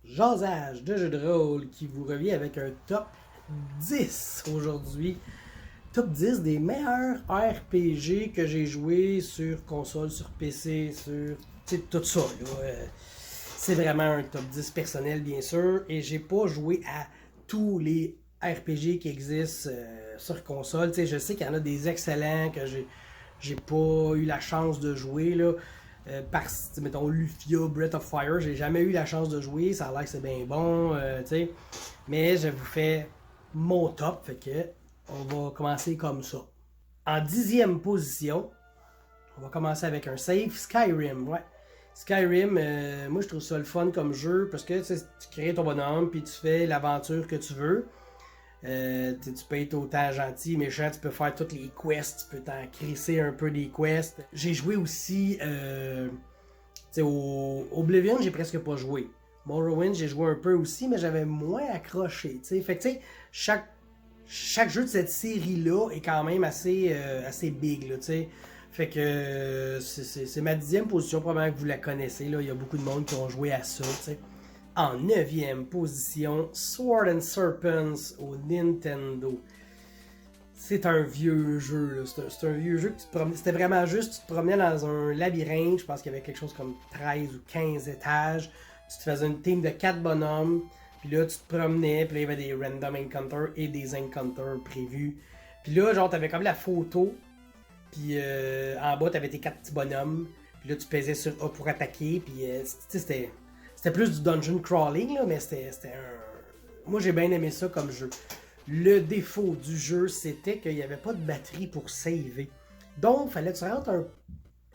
jasage de jeux de rôle qui vous revient avec un top 10 aujourd'hui. Top 10 des meilleurs RPG que j'ai joué sur console, sur PC, sur tout ça. C'est vraiment un top 10 personnel, bien sûr. Et j'ai pas joué à tous les RPG qui existent sur console. Je sais qu'il y en a des excellents que j'ai pas eu la chance de jouer. Là. Mettons Lufia, Breath of Fire, j'ai jamais eu la chance de jouer. Ça a l'air que c'est bien bon. Mais je vous fais mon top. Fait que on va commencer comme ça. En 10e position, on va commencer avec un save Skyrim. Ouais. Skyrim, moi je trouve ça le fun comme jeu parce que tu crées ton bonhomme puis tu fais l'aventure que tu veux. Tu peux être autant gentil, méchant, tu peux faire toutes les quests, tu peux t'en crisser un peu des quests. J'ai joué aussi au Oblivion, j'ai presque pas joué. Morrowind, j'ai joué un peu aussi, mais j'avais moins accroché. T'sais. Fait que tu sais, chaque jeu de cette série-là est quand même assez big. Là, t'sais. Fait que c'est ma 10e position, probablement que vous la connaissez. Là. Il y a beaucoup de monde qui ont joué à ça. T'sais. En 9e position, Sword and Serpents au Nintendo. C'est un vieux jeu. C'est un vieux jeu que tu te promenais. C'était vraiment juste, tu te promenais dans un labyrinthe. Je pense qu'il y avait quelque chose comme 13 ou 15 étages. Tu te faisais une team de 4 bonhommes. Puis là, tu te promenais. Puis là, il y avait des random encounters et des encounters prévus. Puis là, genre, t'avais comme la photo. Puis en bas, t'avais tes 4 petits bonhommes. Puis là, tu pesais sur A pour attaquer. Puis c'était plus du dungeon crawling, là, mais c'était un... Moi, j'ai bien aimé ça comme jeu. Le défaut du jeu, c'était qu'il n'y avait pas de batterie pour saver. Donc, il fallait que tu rentres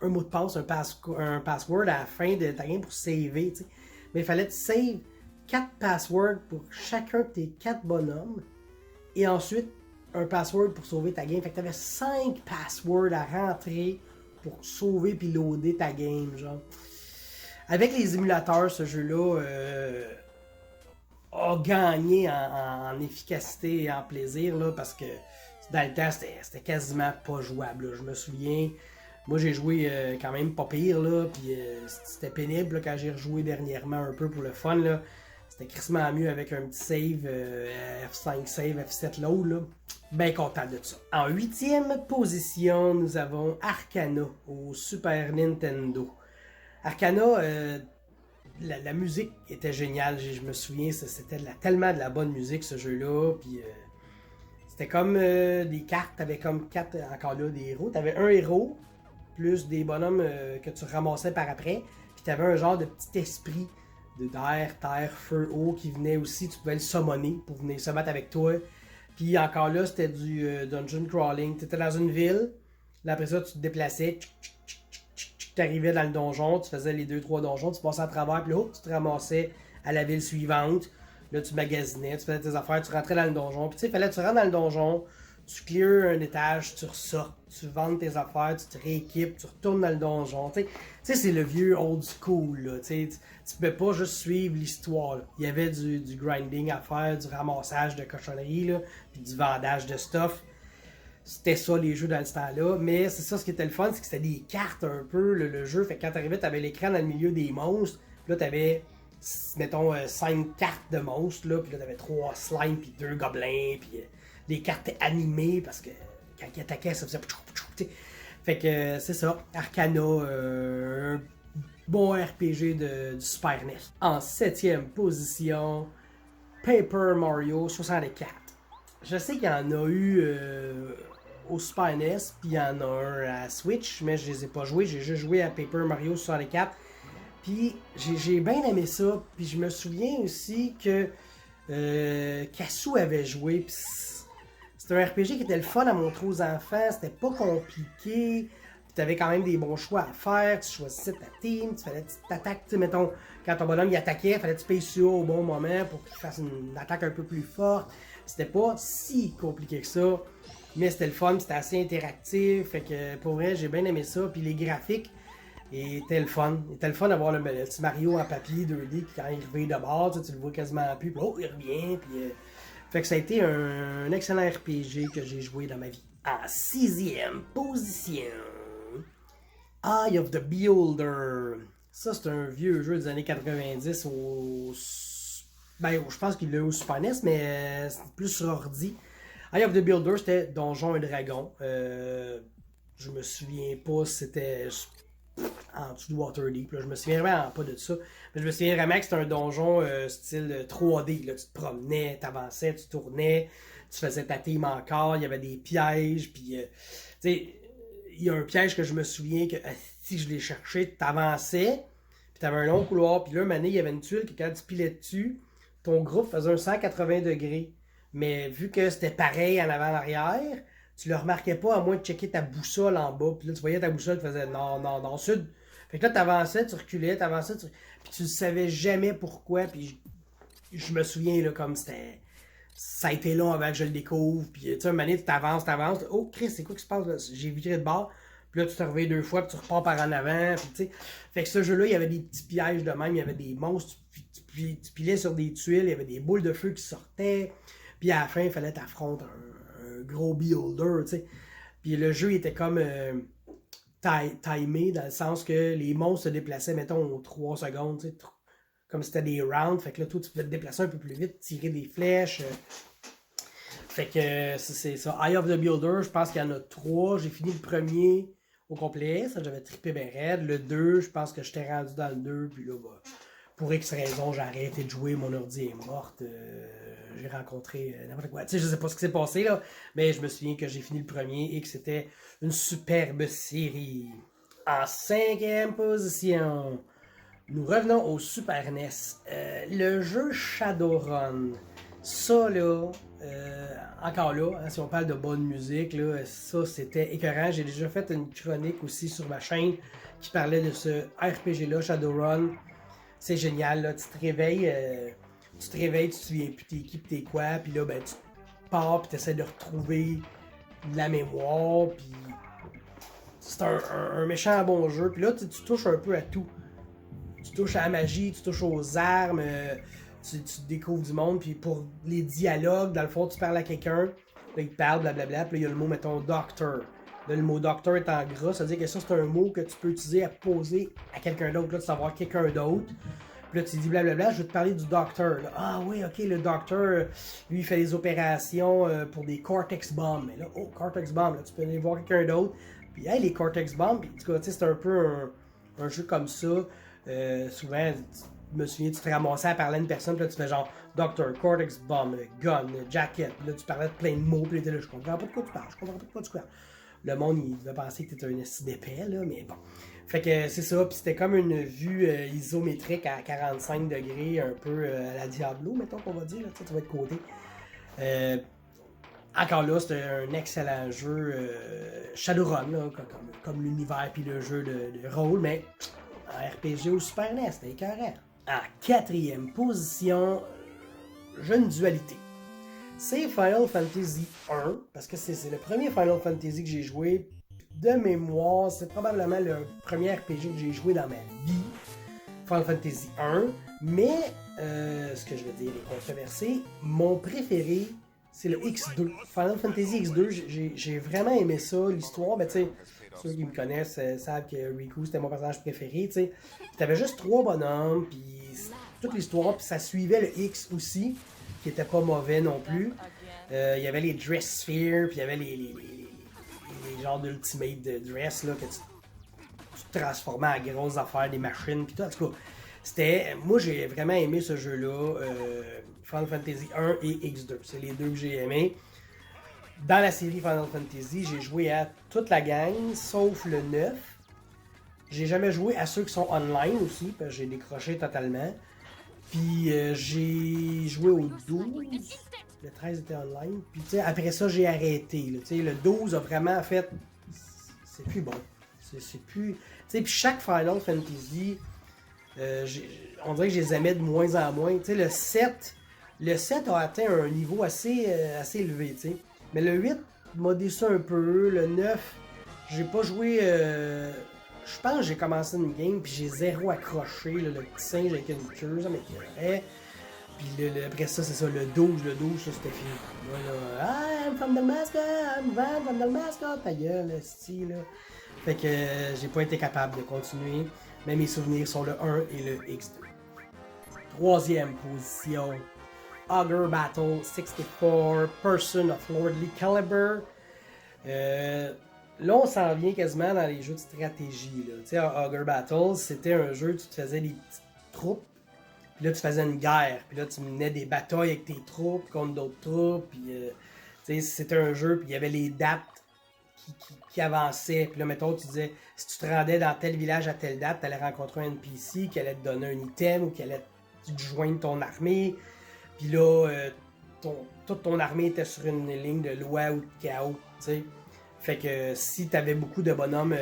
un mot de passe, un password à la fin de ta game pour saver. T'sais. Mais il fallait que tu save 4 passwords pour chacun de tes 4 bonhommes. Et ensuite, un password pour sauver ta game. Fait que tu avais 5 passwords à rentrer pour sauver puis loader ta game, genre. Avec les émulateurs, ce jeu-là a gagné en efficacité et en plaisir, là, parce que dans le temps, c'était quasiment pas jouable. Là. Je me souviens, moi j'ai joué quand même pas pire, là, puis c'était pénible là, quand j'ai rejoué dernièrement un peu pour le fun. Là. C'était crissement mieux avec un petit save, F5 save, F7 load. Là. Bien content de ça. En 8e position, nous avons Arcana au Super Nintendo. Arcana, la musique était géniale, je me souviens, c'était tellement de la bonne musique ce jeu-là, puis c'était comme des cartes, t'avais comme 4, encore là, des héros, t'avais un héros, plus des bonhommes que tu ramassais par après, puis t'avais un genre de petit esprit d'air, terre, feu, eau qui venait aussi, tu pouvais le summoner pour venir se battre avec toi, puis encore là, c'était du dungeon crawling, t'étais dans une ville, là après ça, tu te déplaçais, tu arrivais dans le donjon, tu faisais les 2-3 donjons, tu passais à travers, puis là, tu te ramassais à la ville suivante. Là, tu magasinais, tu faisais tes affaires, tu rentrais dans le donjon. Puis tu sais, il fallait que tu rentres dans le donjon, tu clears un étage, tu ressortes, tu vends tes affaires, tu te rééquipes, tu retournes dans le donjon. Tu sais, c'est le vieux old school. Là, tu pouvais pas juste suivre l'histoire. Là. Il y avait du grinding à faire, du ramassage de cochonneries, là, puis du vendage de stuff. C'était ça les jeux dans ce temps-là, mais c'est ça ce qui était le fun, c'est que c'était des cartes un peu le jeu, fait que quand t'arrivais, t'avais l'écran dans le milieu des monstres, puis là t'avais, mettons, 5 cartes de monstres, là, puis là t'avais 3 slimes, puis 2 gobelins, puis les cartes étaient animées, parce que quand ils attaquaient, ça faisait... Fait que c'est ça, Arcana, un bon RPG du Super NES. En 7e position, Paper Mario 64. Je sais qu'il y en a eu au Super NES, puis il y en a un à Switch, mais je les ai pas joués. J'ai juste joué à Paper Mario 64. Puis j'ai bien aimé ça. Puis je me souviens aussi que Kassou avait joué. Puis c'était un RPG qui était le fun à montrer aux enfants. C'était pas compliqué. Puis t'avais quand même des bons choix à faire. Tu choisissais ta team. Tu fallait que tu t'attaques. Tu sais, mettons, quand ton bonhomme il attaquait, il fallait que tu payes sur au bon moment pour qu'il fasse une attaque un peu plus forte. C'était pas si compliqué que ça, mais c'était le fun, c'était assez interactif, fait que pour vrai, j'ai bien aimé ça, puis les graphiques étaient le fun. C'était le fun d'avoir le petit Mario en papier 2D, puis quand il revient de bord, tu le vois quasiment plus, puis oh, il revient, puis... Fait que ça a été un excellent RPG que j'ai joué dans ma vie. En 6e position, Eye of the Beholder. Ça, c'est un vieux jeu des années 90 au Ben, je pense qu'il l'a eu au Super NES, mais c'était plus sur ordi. Eye of the Builder, c'était Donjon et Dragon. Je me souviens pas si c'était en dessous de Waterdeep. Là. Je me souviens vraiment pas de ça. Mais je me souviens vraiment que c'était un donjon style 3D. Là. Tu te promenais, tu avançais, tu tournais, tu faisais ta team encore, il y avait des pièges. Puis, tu sais, il y a un piège que je me souviens que si je l'ai cherché, tu avançais, puis tu avais un long couloir. Puis là, une année, il y avait une tuile que quand tu pilais dessus, ton groupe faisait un 180 degrés. Mais vu que c'était pareil en avant-arrière, tu le remarquais pas à moins de checker ta boussole en bas. Puis là, tu voyais ta boussole qui faisait nord, nord, nord, sud. Fait que là, t'avançais, tu reculais, t'avançais, puis tu ne savais jamais pourquoi. Puis je me souviens, là, comme c'était. Ça a été long avant que je le découvre. Puis tu sais, un moment donné, tu t'avances. Oh, Chris, c'est quoi qui se passe là? J'ai viré de bord. Puis là, tu te réveilles 2 fois, puis tu repars par en avant. Puis tu sais. Fait que ce jeu-là, il y avait des petits pièges de même. Il y avait des monstres. Tu pilais sur des tuiles. Il y avait des boules de feu qui sortaient. Puis à la fin, il fallait t'affronter un gros beholder, tu sais. Puis le jeu était comme timé dans le sens que les monstres se déplaçaient, mettons, aux 3 secondes, tu sais. Comme c'était des rounds. Fait que là, toi, tu pouvais te déplacer un peu plus vite, tirer des flèches. Fait que c'est ça. Eye of the Builder, je pense qu'il y en a 3. J'ai fini le premier au complet. Ça, j'avais trippé ben raide. Le 2, je pense que j'étais rendu dans le 2. Puis là, bah, pour X raisons, j'ai arrêté de jouer. Mon ordi est morte. J'ai rencontré n'importe quoi. Tu sais, je sais pas ce qui s'est passé, là. Mais je me souviens que j'ai fini le premier et que c'était une superbe série. En 5e position, nous revenons au Super NES. Le jeu Shadowrun. Ça, là, encore là, hein, si on parle de bonne musique, là, ça, c'était écœurant. J'ai déjà fait une chronique aussi sur ma chaîne qui parlait de ce RPG-là, Shadowrun. C'est génial, là. Tu te réveilles, tu te souviens plus t'es qui, t'es quoi, puis là, ben, tu pars, puis tu essaies de retrouver de la mémoire, puis c'est un méchant bon jeu. Puis là, tu touches un peu à tout. Tu touches à la magie, tu touches aux armes, tu découvres du monde, puis pour les dialogues, dans le fond, tu parles à quelqu'un, là, il te parle, blablabla, puis là, il y a le mot, mettons, doctor. Là, le mot doctor est en gras, ça veut dire que ça, c'est un mot que tu peux utiliser à poser à quelqu'un d'autre, là, de savoir quelqu'un d'autre. Puis là, tu dis blablabla, je vais te parler du docteur. Ah oui, ok, le docteur, lui, il fait des opérations pour des Cortex Bombs. Mais là, oh, Cortex Bombs, là, tu peux aller voir quelqu'un d'autre. Puis, hey, les Cortex Bombs, puis, en tout cas, tu sais, c'est un peu un jeu comme ça. Souvent, je me souviens, tu te ramassais à parler à une personne, puis là, tu fais genre Doctor, Cortex Bomb, Gun, Jacket. Puis là, tu parlais de plein de mots, puis là, je comprends pas de quoi tu parles, je comprends pas de quoi tu parles. Le monde, il devait penser que t'étais un esti d'épais, là, mais bon. Fait que c'est ça, puis c'était comme une vue isométrique à 45 degrés, un peu à la Diablo, mettons qu'on va dire, là, tu vas être côté. Encore là, c'était un excellent jeu Shadowrun, là, comme l'univers puis le jeu de rôle, mais un RPG au Super NES, c'était écœurant. En 4e position, jeu de dualité. C'est Final Fantasy 1, parce que c'est le premier Final Fantasy que j'ai joué. De mémoire, c'est probablement le premier RPG que j'ai joué dans ma vie. Final Fantasy 1. Mais, ce que je veux dire est controversé. Mon préféré, c'est le X2. Final Fantasy X2, j'ai vraiment aimé ça. L'histoire, ben tu sais, ceux qui me connaissent savent que Riku, c'était mon personnage préféré, tu sais. T'avais juste 3 bonhommes, puis toute l'histoire, puis ça suivait le X aussi, qui était pas mauvais non plus. Il y avait les Dress Sphere, puis il y avait les genres d'ultimate de dress, là, que tu te transformais en grosses affaires, des machines, puis tout. En tout cas, c'était... Moi, j'ai vraiment aimé ce jeu-là, Final Fantasy 1 et X2. C'est les deux que j'ai aimés. Dans la série Final Fantasy, j'ai joué à toute la gang, sauf le 9. J'ai jamais joué à ceux qui sont online aussi, parce que j'ai décroché totalement. Puis j'ai joué au 12. Le 13 était online. Puis tu sais, après ça, j'ai arrêté. Là, le 12 a vraiment fait... C'est plus bon. C'est plus... Tu sais, puis chaque Final Fantasy, on dirait que je les aimais de moins en moins. Tu sais, le 7 a atteint un niveau assez élevé, tu sais. Mais le 8 m'a déçu un peu. Le 9, j'ai pas joué... Je pense que j'ai commencé une game, puis j'ai zéro accroché. Là, le petit singe avec une queue, ça m'écœurait. Puis après ça, c'est ça, le 12, ça c'était fini. Voilà, I'm from the mascot, I'm Van from the mascot, ta gueule, style, là. Fait que j'ai pas été capable de continuer, mais mes souvenirs sont le 1 et le X2. Troisième position, Ogre Battle 64, Person of Lordly Caliber. Là, on s'en vient quasiment dans les jeux de stratégie. Tu sais, Ogre Battle, c'était un jeu où tu te faisais des petites troupes, puis là, tu faisais une guerre, puis là, tu menais des batailles avec tes troupes contre d'autres troupes, puis tu sais, c'était un jeu, puis il y avait les dates qui avançaient, puis là, mettons, tu disais, si tu te rendais dans tel village à telle date, tu allais rencontrer un NPC qui allait te donner un item ou qui allait te joindre ton armée, puis là, toute ton armée était sur une ligne de loi ou de chaos, tu sais. Fait que si t'avais beaucoup de bonhommes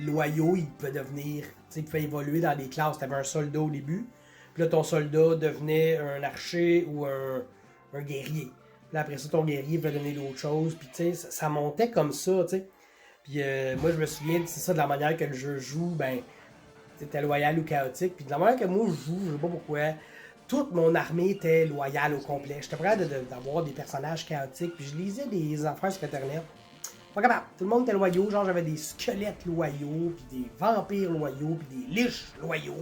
loyaux, ils pouvaient devenir, tu sais, ils pouvaient évoluer dans des classes. T'avais un soldat au début, puis là ton soldat devenait un archer ou un guerrier. Puis là après ça, ton guerrier pouvait donner d'autres choses, puis tu sais, ça montait comme ça, tu sais. Puis moi je me souviens, c'est ça, de la manière que le jeu joue, ben, c'était loyal ou chaotique. Puis de la manière que moi je joue, je sais pas pourquoi, toute mon armée était loyale au complet. J'étais prêt d'avoir des personnages chaotiques, puis je lisais des affaires sur internet. Pas capable. Tout le monde était loyaux. Genre, j'avais des squelettes loyaux, puis des vampires loyaux, puis des liches loyaux.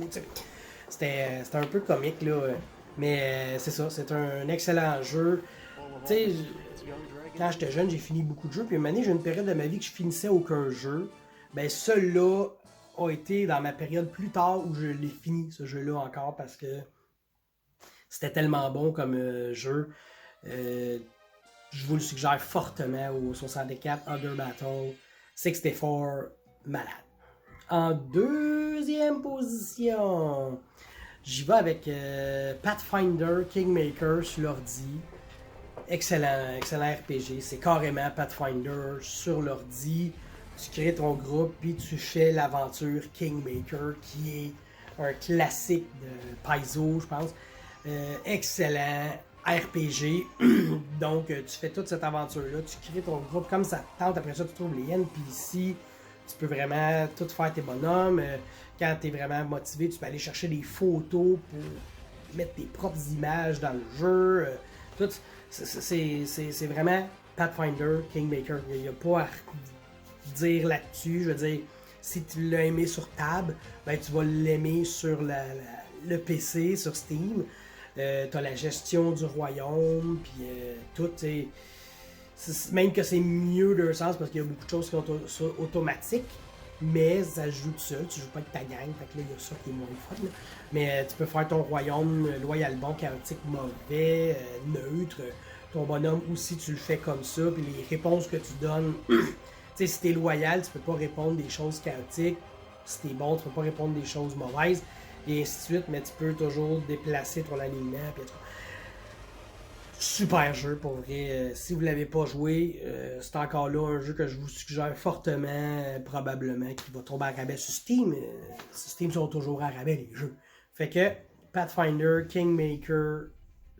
C'était un peu comique, là. Mais c'est ça, c'est un excellent jeu. Tu sais, quand j'étais jeune, j'ai fini beaucoup de jeux. Puis une année, j'ai une période de ma vie que je finissais aucun jeu. Ben, celui-là a été dans ma période plus tard où je l'ai fini, ce jeu-là encore, parce que c'était tellement bon comme jeu. Je vous le suggère fortement au 64 Other Battle 64 malade. En deuxième position, j'y vais avec Pathfinder Kingmaker sur l'ordi. Excellent RPG. C'est carrément Pathfinder sur l'ordi. Tu crées ton groupe puis tu fais l'aventure Kingmaker qui est un classique de Paizo, je pense. Excellent RPG. Donc, tu fais toute cette aventure-là, tu crées ton groupe comme ça te tente. Après ça, tu trouves les NPC. Tu peux vraiment tout faire tes bonhommes. Quand tu es vraiment motivé, tu peux aller chercher des photos pour mettre tes propres images dans le jeu. Tout, c'est vraiment Pathfinder, Kingmaker. Il n'y a pas à dire là-dessus. Je veux dire, si tu l'as aimé sur Tab, ben, tu vas l'aimer sur le PC, sur Steam. T'as la gestion du royaume, puis tout, même que c'est mieux d'un sens parce qu'il y a beaucoup de choses qui sont automatiques, mais ça joue tout seul, tu joues pas avec ta gang, fait que là il y a ça qui est moins fun. Là. Mais tu peux faire ton royaume loyal bon, chaotique, mauvais, neutre, ton bonhomme aussi tu le fais comme ça, puis les réponses que tu donnes, tu sais, si t'es loyal, tu peux pas répondre des choses chaotiques, si t'es bon, tu peux pas répondre des choses mauvaises. Et ainsi de suite, mais tu peux toujours déplacer ton alignement. Super jeu pour vrai. Si vous ne l'avez pas joué, c'est encore là un jeu que je vous suggère fortement, probablement, qui va tomber à rabais sur Steam. Sur Steam sont toujours à rabais les jeux. Fait que Pathfinder, Kingmaker,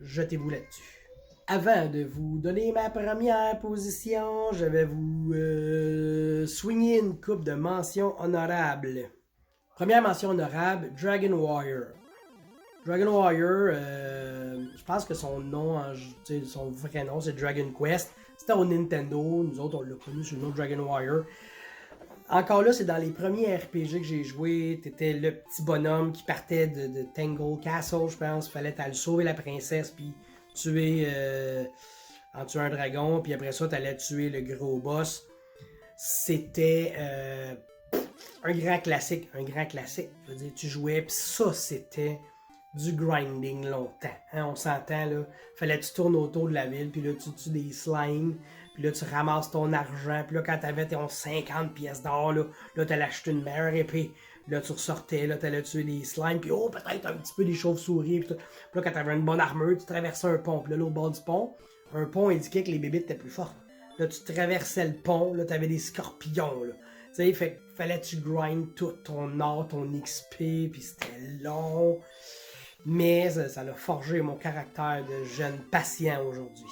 jetez-vous là-dessus. Avant de vous donner ma première position, je vais vous soigner une coupe de mentions honorables. Première mention honorable, Dragon Warrior. Dragon Warrior, je pense que son nom, son vrai nom, c'est Dragon Quest. C'était au Nintendo, nous autres on l'a connu sous le nom Dragon Warrior. Encore là, c'est dans les premiers RPG que j'ai joué. T'étais le petit bonhomme qui partait de Tangle Castle, je pense. Il fallait aller sauver la princesse, puis tuer en tuant un dragon, puis après ça, t'allais tuer le gros boss. C'était un grand classique. Je veux dire, tu jouais, puis ça, c'était du grinding longtemps. Hein, on s'entend, là. Fallait que tu tournes autour de la ville, puis là, tu tues des slimes, puis là, tu ramasses ton argent, puis là, quand t'avais tes 50 pièces d'or, là, t'allais acheter une meilleure épée. Là, tu ressortais, là, t'allais tuer des slimes, puis oh, peut-être un petit peu des chauves-souris, puis là, quand t'avais une bonne armure, tu traversais un pont, puis là, au bord du pont, un pont indiquait que les bébés étaient plus fortes. Là, tu traversais le pont, là, t'avais des scorpions, là. Tu sais, fait fallait que tu grindes tout ton or, ton XP, puis c'était long. Mais ça a forgé mon caractère de jeune patient aujourd'hui.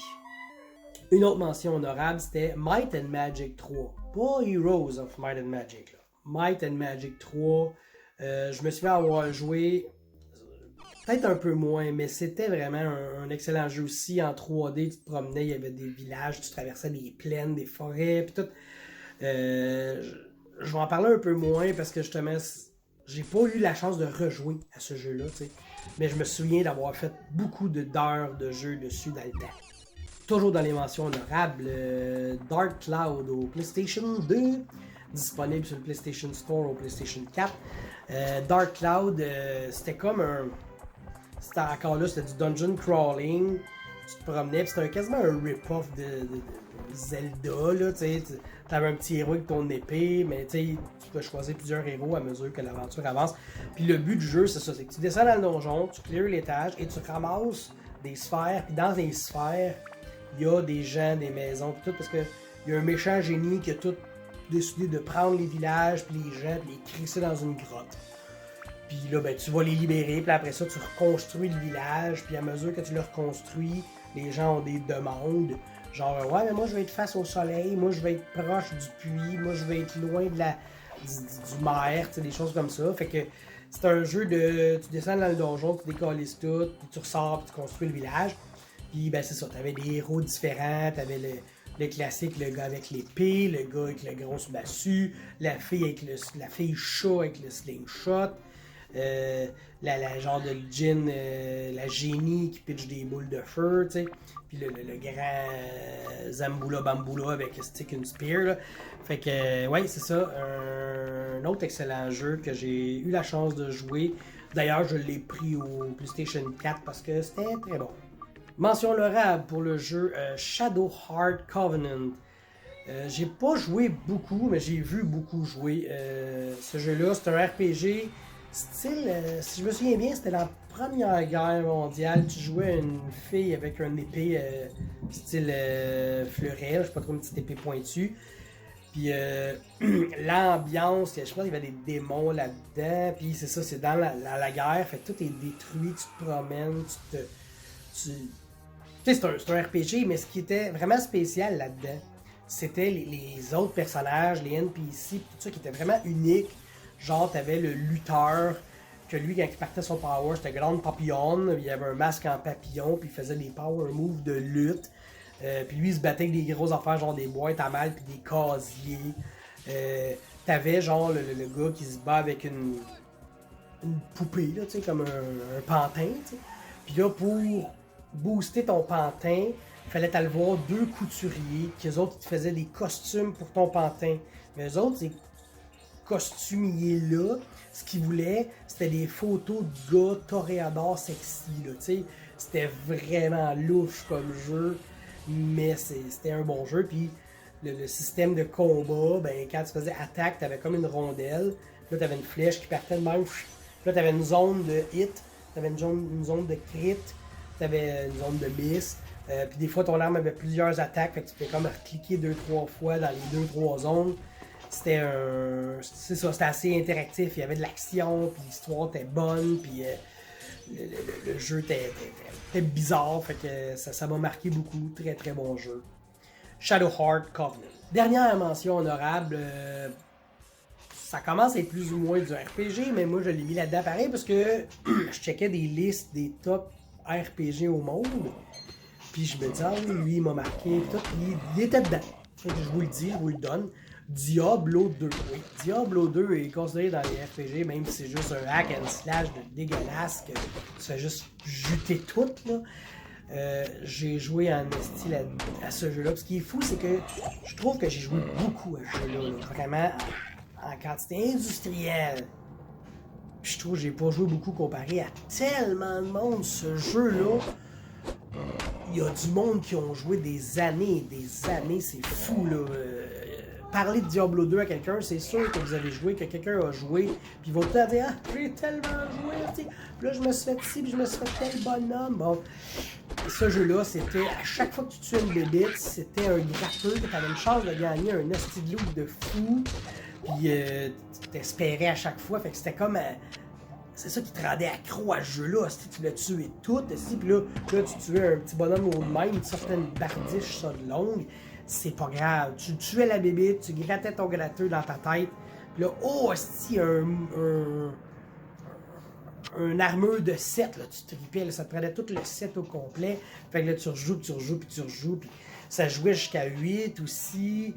Une autre mention honorable, c'était Might and Magic 3. Pas Heroes of Might and Magic, là. Might and Magic 3. Je me suis fait avoir joué peut-être un peu moins, mais c'était vraiment un excellent jeu aussi. En 3D, tu te promenais, il y avait des villages, tu traversais des plaines, des forêts, puis tout. Je vais en parler un peu moins parce que justement, j'ai pas eu la chance de rejouer à ce jeu-là, tu sais. mais je me souviens d'avoir fait beaucoup d'heures de jeu dessus dans le temps. Toujours dans les mentions honorables, Dark Cloud au PlayStation 2, disponible sur le PlayStation Store au PlayStation 4. Dark Cloud, c'était comme un... C'était encore là, c'était du dungeon crawling. Tu te promenais, c'était quasiment un rip-off de Zelda, là, tu sais. T'avais un petit héros avec ton épée, mais tu sais, tu peux choisir plusieurs héros à mesure que l'aventure avance. Puis le but du jeu, c'est ça, c'est que tu descends dans le donjon, tu clears l'étage et tu ramasses des sphères. Puis dans les sphères, il y a des gens, des maisons, pis tout, parce que il y a un méchant génie qui a tout décidé de prendre les villages, puis les gens, puis les crisser dans une grotte. Puis là, ben, tu vas les libérer, puis après ça, tu reconstruis le village, puis à mesure que tu le reconstruis, les gens ont des demandes. Genre, ouais, mais moi, je vais être face au soleil, moi, je vais être proche du puits, moi, je vais être loin de du maire, tu sais, des choses comme ça. Fait que c'est un jeu de... Tu descends dans le donjon, tu décalisses tout, puis tu ressors, puis tu construis le village. Puis, ben, c'est ça, t'avais des héros différents, t'avais le classique, le gars avec l'épée, le gars avec le gros massue, la fille avec la fille chat avec le slingshot, la genre de djinn, la génie qui pitch des boules de feu, tu sais. Puis le grand Zamboula Bamboula avec stick and spear, là. Fait que, ouais, c'est ça, un autre excellent jeu que j'ai eu la chance de jouer. D'ailleurs, je l'ai pris au PlayStation 4 parce que c'était très bon. Mention honorable pour le jeu Shadowheart Covenant. J'ai pas joué beaucoup, mais j'ai vu beaucoup jouer ce jeu-là. C'est un RPG style, si je me souviens bien, c'était la Première Guerre mondiale. Tu jouais une fille avec une épée style fleurel, je sais pas trop, une petite épée pointue. Puis l'ambiance, je pense qu'il y avait des démons là-dedans. Puis c'est ça, c'est dans la guerre. Fait que tout est détruit, tu te promènes, tu sais, c'est un RPG, mais ce qui était vraiment spécial là-dedans, c'était les autres personnages, les NPC, tout ça qui était vraiment unique. Genre, t'avais le lutteur, que lui, quand il partait son power, c'était Grande Papillon, il avait un masque en papillon, puis il faisait des power moves de lutte. Puis lui, il se battait avec des grosses affaires, genre des boîtes à mal, puis des casiers. T'avais genre le gars qui se bat avec une poupée, là, tu sais, comme un pantin, tu sais. Puis là, pour booster ton pantin, il fallait aller voir deux couturiers, qui eux autres, ils te faisaient des costumes pour ton pantin. Mais eux autres, ces costumiers-là, ce qu'ils voulaient, c'était des photos de gars toréadors sexy, là, tu sais. C'était vraiment louche comme jeu, mais c'était un bon jeu. Puis le système de combat, ben, quand tu faisais attaque, t'avais comme une rondelle. Là, t'avais une flèche qui partait de même. Là, t'avais une zone de hit, t'avais une zone de crit, t'avais une zone de miss. Puis des fois, ton arme avait plusieurs attaques, fait que tu pouvais comme cliquer 2-3 fois dans les 2-3 zones. C'était c'est ça, c'était assez interactif, il y avait de l'action, puis l'histoire était bonne, puis le jeu était bizarre, fait que ça m'a marqué beaucoup, très très bon jeu. Shadowheart Covenant. Dernière mention honorable, ça commence à être plus ou moins du RPG, mais moi je l'ai mis là-dedans pareil parce que je checkais des listes des top RPG au monde. Puis je me disais, ah oui, lui il m'a marqué, tout, il était dedans. Fait que je vous le dis, je vous le donne. Diablo 2. Oui, Diablo 2 est considéré dans les RPG, même si c'est juste un hack and slash de dégueulasse que tu fais juste juter tout, là. J'ai joué en style à ce jeu-là. Ce qui est fou, c'est que je trouve que j'ai joué beaucoup à ce jeu-là, là, vraiment en quantité industrielle. Puis je trouve que j'ai pas joué beaucoup comparé à tellement de monde. Ce jeu-là, il y a du monde qui ont joué des années, c'est fou là. Parler de Diablo 2 à quelqu'un, c'est sûr que vous avez joué, que quelqu'un a joué, puis il va tout dire, ah, j'ai tellement joué, tu sais. Puis là, je me suis fait ci, puis je me suis fait tel bonhomme. Bon, ce jeu-là, c'était à chaque fois que tu tuais une bébite, c'était un gratteux, que tu avais une chance de gagner un hostie de loot de fou, puis tu t'espérais à chaque fois, fait que c'était comme. C'est ça qui te rendait accro à ce jeu-là. Tu l'as tué tout, puis là, tu tuais un petit bonhomme au même, tu sortais une bardiche ça de longue. C'est pas grave. Tu tuais la bébite, tu grattais ton gratteux dans ta tête. Puis là, oh, hostie, un armure de 7, là, tu tripais, là, ça te prenait tout le 7 au complet. Fait que là, tu rejoues, puis ça jouait jusqu'à 8 aussi.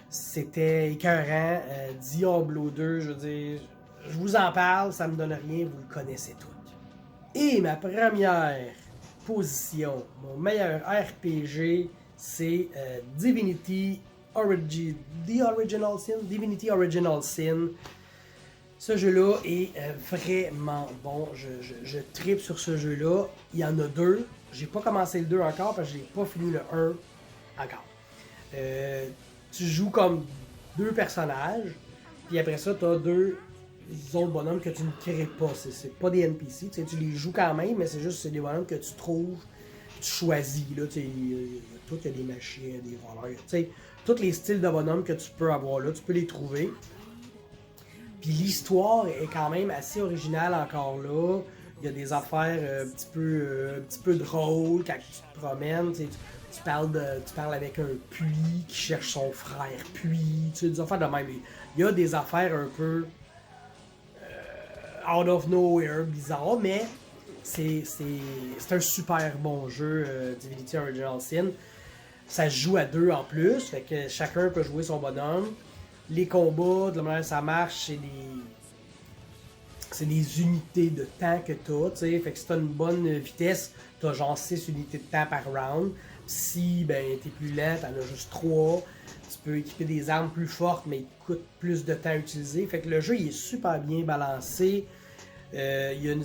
C'était écœurant. Diablo 2, je veux dire, je vous en parle, ça me donne rien, vous le connaissez tous. Et ma première position, mon meilleur RPG, c'est Divinity Original Sin. Ce jeu-là est vraiment bon. Je tripe sur ce jeu-là. Il y en a deux. J'ai pas commencé le 2 encore parce que j'ai pas fini le 1 encore. Tu joues comme deux personnages, puis après ça, tu as deux autres bonhommes que tu ne crées pas. C'est pas des NPC. Tu les joues quand même, mais c'est juste c'est des bonhommes que tu trouves, tu choisis. Là, il y a des machines, des voleurs. Tous les styles de bonhommes que tu peux avoir là, tu peux les trouver. Puis l'histoire est quand même assez originale encore là. Il y a des affaires un petit peu drôles quand tu te promènes. Tu parles avec un puits qui cherche son frère puits. Des affaires de même. Il y a des affaires un peu out of nowhere, bizarres, mais c'est un super bon jeu, Divinity Original Sin. Ça se joue à deux en plus, fait que chacun peut jouer son bonhomme. Les combats, de la manière que ça marche, c'est des unités de temps que t'as, tu sais. Fait que si t'as une bonne vitesse, t'as genre 6 unités de temps par round. Si ben t'es plus lent, t'en as juste 3. Tu peux équiper des armes plus fortes, mais ils coûtent plus de temps à utiliser. Fait que le jeu il est super bien balancé. Il y a une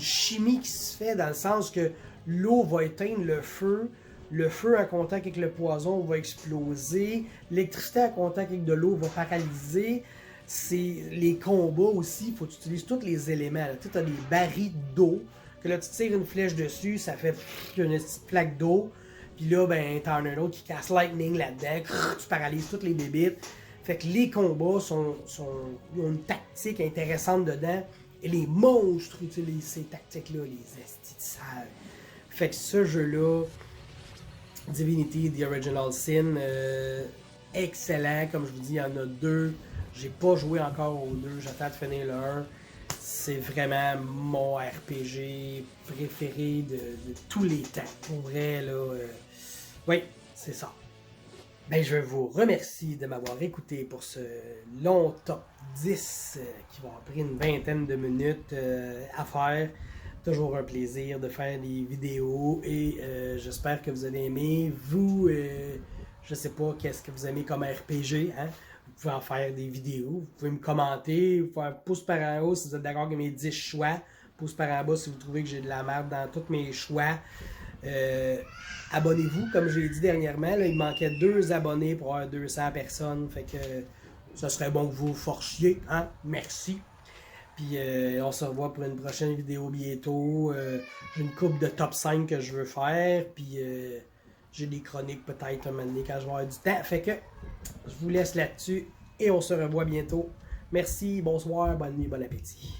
chimie qui se fait dans le sens que l'eau va éteindre le feu. Le feu en contact avec le poison va exploser. L'électricité en contact avec de l'eau va paralyser. Les combats aussi, il faut que tu utilises tous les éléments. Tu as des barils d'eau, que là tu tires une flèche dessus, ça fait une petite plaque d'eau. Puis là, ben, t'en as un autre qui casse lightning là-dedans, tu paralyses toutes les bébites. Fait que les combats ils ont une tactique intéressante dedans. Et les monstres utilisent ces tactiques-là, les estis de sale. Fait que ce jeu-là, Divinity The Original Sin, excellent. Comme je vous dis, il y en a deux. J'ai pas joué encore aux deux, j'attends de finir le 1. C'est vraiment mon RPG préféré de tous les temps. Pour vrai, là. Oui, c'est ça. Ben, je vous remercie de m'avoir écouté pour ce long top 10 qui va avoir pris une vingtaine de minutes à faire. Toujours un plaisir de faire des vidéos et j'espère que vous allez aimer. Vous, je sais pas qu'est-ce que vous aimez comme RPG, hein? Vous pouvez en faire des vidéos, vous pouvez me commenter, vous pouvez faire pouce par en haut si vous êtes d'accord avec mes 10 choix, pouce par en bas si vous trouvez que j'ai de la merde dans tous mes choix. Abonnez-vous, comme je l'ai dit dernièrement, là, il manquait 2 abonnés pour avoir 200 personnes, fait que ça serait bon que vous forciez, hein? Merci. Puis on se revoit pour une prochaine vidéo bientôt. J'ai une couple de top 5 que je veux faire. Puis j'ai des chroniques peut-être un moment donné quand je vais avoir du temps. Fait que je vous laisse là-dessus et on se revoit bientôt. Merci, bonsoir, bonne nuit, bon appétit.